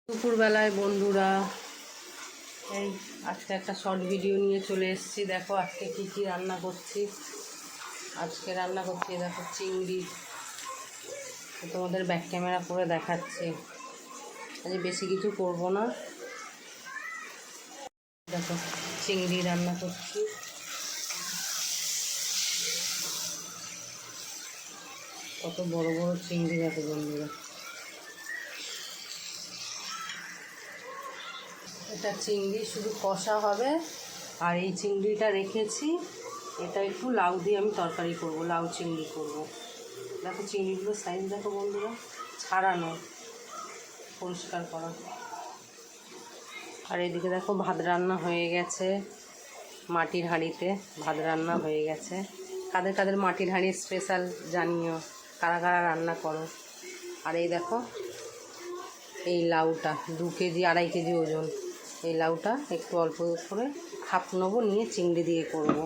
দুপুরবেলায় বন্ধুরা এই আজকে একটা শর্ট ভিডিও নিয়ে চলে এসেছি। দেখো আজকে কী কী রান্না করছি। আজকে রান্না করছি দেখো চিংড়ি, তোমাদের ব্যাক ক্যামেরা করে দেখাচ্ছি। আজ বেশি কিছু করব না, দেখো চিংড়ি রান্না করছি। কত বড় বড় চিংড়ি দেখো বন্ধুরা। এটা চিংড়ি শুধু কষা হবে, আর এই চিংড়িটা রেখেছি, এটা একটু লাউ দিয়ে আমি তরকারি করব, লাউ চিংড়ি করব। দেখো চিংড়িগুলোর সাইজ দেখো বন্ধুরা, ছাড়ানো, পরিষ্কার করা। আর এদিকে দেখো ভাত রান্না হয়ে গেছে, মাটির হাঁড়িতে ভাত রান্না হয়ে গেছে। কাদের কাদের মাটির হাঁড়ি স্পেশাল জানিও, কারা কারা রান্না করো। আর এই দেখো এই লাউটা 2 কেজি 2.5 কেজি ওজন, এই লাউটা একটু অল্প করে হাফ নেবো, নিয়ে চিংড়ি দিয়ে করব।